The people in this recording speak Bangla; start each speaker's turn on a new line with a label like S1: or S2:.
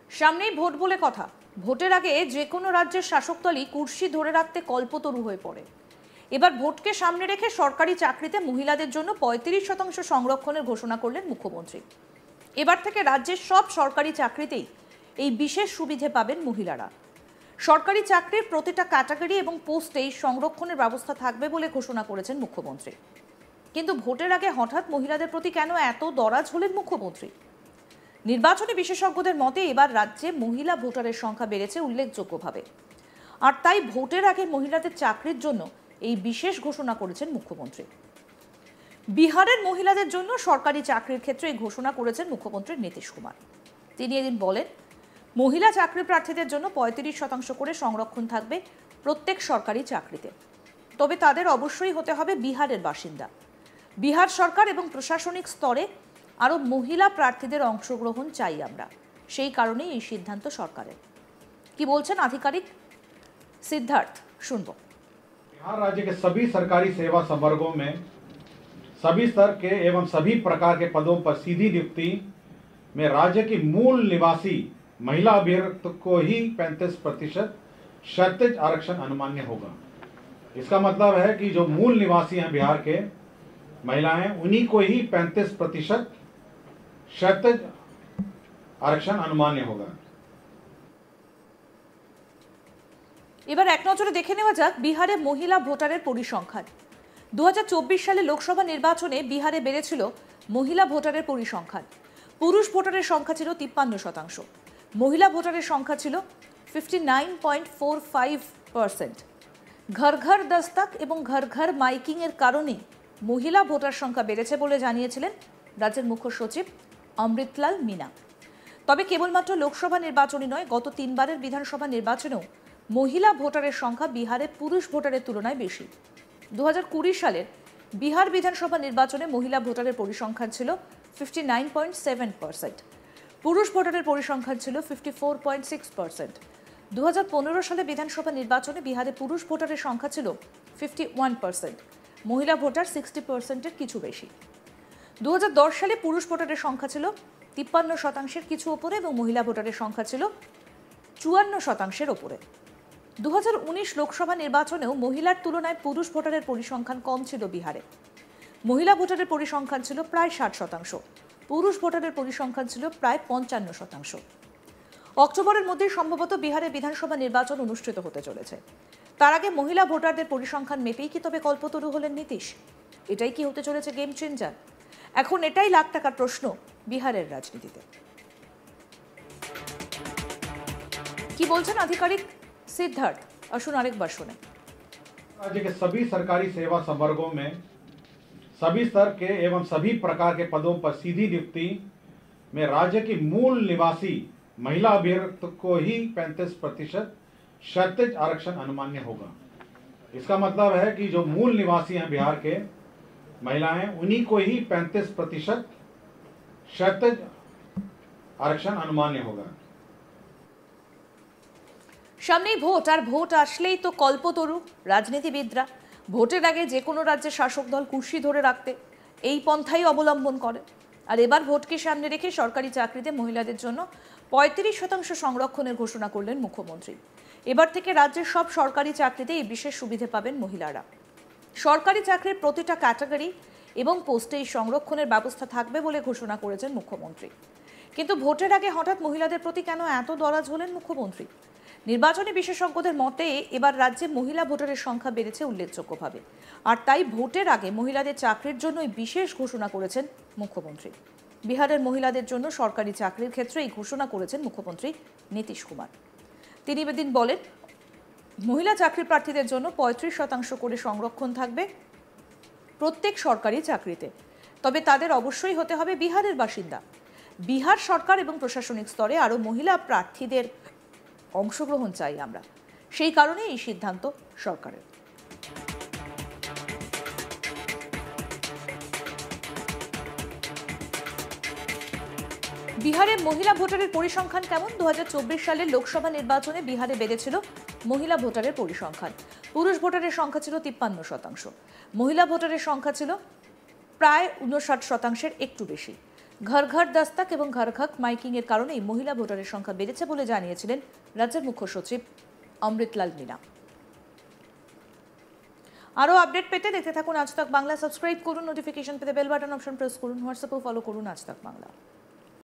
S1: সামনেই ভোট বলে কথা। ভোটের আগে যে কোনো রাজ্যের শাসক দলই কুর্সি ধরে রাখতে কল্পতরু হয়ে পড়ে। এবার ভোটকে সামনে রেখে সরকারি চাকরিতে মহিলাদের জন্য 35% সংরক্ষণের ঘোষণা করলেন মুখ্যমন্ত্রী। এবার থেকে রাজ্যের সব সরকারি চাকরিতেই এই বিশেষ সুবিধে পাবেন মহিলারা। সরকারি চাকরির প্রতিটা ক্যাটাগরি এবং পোস্টেই সংরক্ষণের ব্যবস্থা থাকবে বলে ঘোষণা করেছেন মুখ্যমন্ত্রী। কিন্তু ভোটের আগে হঠাৎ মহিলাদের প্রতি কেন এত দরাজ হলেন মুখ্যমন্ত্রী? নির্বাচনী বিশেষজ্ঞদের মতে এবার রাজ্যে মহিলা ভোটারের সংখ্যা বেড়েছে উল্লেখযোগ্যভাবে, আর তাই ভোটের আগে মহিলাদের চাকরির জন্য এই বিশেষ ঘোষণা করেছেন মুখ্যমন্ত্রী। বিহারের মহিলাদের জন্য সরকারি চাকরির ক্ষেত্রে এই ঘোষণা করেছেন মুখ্যমন্ত্রী নীতিশ কুমার। তিনি এদিন বলেন, মহিলা চাকরি প্রার্থীদের জন্য 35% করে সংরক্ষণ থাকবে প্রত্যেক সরকারি চাকরিতে, তবে তাদের অবশ্যই হতে হবে বিহারের বাসিন্দা। বিহার সরকার এবং প্রশাসনিক স্তরে আরো মহিলা প্রার্থীদের অংশগ্রহণ চাই আমরা, সেই কারণেই এই সিদ্ধান্ত সরকারের। কি বলছেন আধিকারিক সিদ্ধার্থ, শুনবো।
S2: बिहार राज्य के सभी सरकारी सेवा संवर्गों में सभी स्तर के एवं सभी प्रकार के पदों पर सीधी नियुक्ति में राज्य की मूल निवासी महिला अभ्यर्थी को ही 35% क्षैतिज आरक्षण अनुमान्य होगा। इसका मतलब है कि जो मूल निवासी हैं बिहार के महिलाएं, उन्हीं को ही 35% क्षैतिज आरक्षण अनुमान्य होगा।
S1: এবার এক নজরে দেখে নেওয়া যাক বিহারে মহিলা ভোটারের পরিসংখ্যান। 2024 সালে লোকসভা নির্বাচনে বিহারে বেড়েছিল মহিলা ভোটারের পরিসংখ্যান। পুরুষ ভোটারের সংখ্যা ছিল 53%, মহিলা ভোটারের সংখ্যা ছিল 59.45%। ঘর ঘর দস্তক এবং ঘর ঘর মাইকিং এর কারণে মহিলা ভোটার সংখ্যা বেড়েছে বলে জানিয়েছিলেন রাজ্যের মুখ্য সচিব অমৃতলাল মিনা। তবে কেবলমাত্র লোকসভা নির্বাচনই নয়, গত 3 বারের বিধানসভা নির্বাচনেও মহিলা ভোটারের সংখ্যা বিহারে পুরুষ ভোটারের তুলনায় বেশি। 2020 সালের বিহার বিধানসভা নির্বাচনে মহিলা ভোটারের পরিসংখ্যান ছিল 59.7%, পুরুষ ভোটারের পরিসংখ্যান ছিল 54.6%। 2015 সালে বিধানসভা নির্বাচনে বিহারে পুরুষ ভোটারের সংখ্যা ছিল 51%, মহিলা ভোটার 60%-এর কিছু বেশি। 2010 সালে পুরুষ ভোটারের সংখ্যা ছিল 53%-এর কিছু ওপরে এবং মহিলা ভোটারের সংখ্যা ছিল 54%-এর ওপরে। 2019 লোকসভা নির্বাচনেও মহিলার তুলনায় পুরুষ ভোটারের পরিসংখ্যান কম ছিল বিহারে। মহিলা ভোটারের পরিসংখ্যান ছিল প্রায় 60%, পুরুষ ভোটারের পরিসংখ্যান ছিল প্রায় 55%। অক্টোবরের মধ্যে সম্ভবত বিহারে বিধানসভা নির্বাচন অনুষ্ঠিত হতে চলেছে। তার আগে মহিলা ভোটারদের পরিসংখ্যান মেপেই কি তবে কল্পতরু হলেন নীতিশ? এটাই কি হতে চলেছে গেম চেঞ্জার? এখন এটাই লাখ টাকার প্রশ্ন বিহারের রাজনীতিতে। কি বলছেন আধিকারিক सिद्धार्थ, असुन आरेकबार शुने।
S2: राज्य के सभी सरकारी सेवा संवर्गों में सभी स्तर के एवं सभी प्रकार के पदों पर सीधी नियुक्ति में राज्य की मूल निवासी महिला अभ्यर्थी को ही 35% क्षैतिज आरक्षण अनुमान्य होगा। इसका मतलब है कि जो मूल निवासी हैं बिहार के महिलाएं, उन्हीं को ही 35% क्षैतिज आरक्षण अनुमान्य होगा।
S1: সামনেই ভোট, আর ভোট আসলেই তো কল্পতরু রাজনীতিবিদরা। ভোটের আগে যে কোনো রাজ্যের শাসক দল কুর্সি ধরে রাখতে এই পন্থাই অবলম্বন করে। আর এবার ভোটকে সামনে রেখে সরকারি চাকরিতে মহিলাদের জন্য 35% সংরক্ষণের ঘোষণা করলেন মুখ্যমন্ত্রী। এবার থেকে রাজ্যের সব সরকারি চাকরিতে এই বিশেষ সুবিধে পাবেন মহিলারা। সরকারি চাকরির প্রতিটা ক্যাটাগরি এবং পোস্টে এই সংরক্ষণের ব্যবস্থা থাকবে বলে ঘোষণা করেছেন মুখ্যমন্ত্রী। কিন্তু ভোটের আগে হঠাৎ মহিলাদের প্রতি কেন এত দরাজ হলেন মুখ্যমন্ত্রী? নির্বাচনী বিশেষজ্ঞদের মতে এবার রাজ্যে মহিলা ভোটারের সংখ্যা বেড়েছে উল্লেখযোগ্যভাবে, আর তাই ভোটের আগে মহিলাদের চাকরির জন্য বিশেষ ঘোষণা করেছেন মুখ্যমন্ত্রী। বিহারের মহিলাদের জন্য সরকারি চাকরির ক্ষেত্রে এই ঘোষণা করেছেন মুখ্যমন্ত্রী নীতিশ কুমার। তিনি এদিন বলেন, মহিলা চাকরি প্রার্থীদের জন্য 35% করে সংরক্ষণ থাকবে প্রত্যেক সরকারি চাকরিতে, তবে তাদের অবশ্যই হতে হবে বিহারের বাসিন্দা। বিহার সরকার এবং প্রশাসনিক স্তরে আরো মহিলা প্রার্থীদের অংশগ্রহণ চাই আমরা, সেই কারণে এই সিদ্ধান্ত সরকারের। বিহারে মহিলা ভোটারের পরিসংখ্যান কেমন? 2024 সালের লোকসভা নির্বাচনে বিহারে বেড়েছিল মহিলা ভোটারের পরিসংখ্যান। পুরুষ ভোটারের সংখ্যা ছিল 53%, মহিলা ভোটারের সংখ্যা ছিল প্রায় 59%-এর একটু বেশি। ঘর ঘর দস্তক এবং ঘর ঘর মাইকিং এর কারণেই মহিলা ভোটারের সংখ্যা বেড়েছে বলে জানিয়েছিলেন রাজ্যের মুখ্য সচিব অমৃতলাল মীনা। আরও আপডেট পেতে দেখতে থাকুন আজ তক বাংলা। সাবস্ক্রাইব করুন, নোটিফিকেশন পেতে বেল বাটন অপশন প্রেস করুন, হোয়াটসঅ্যাপেও ফলো করুন আজ তক বাংলা।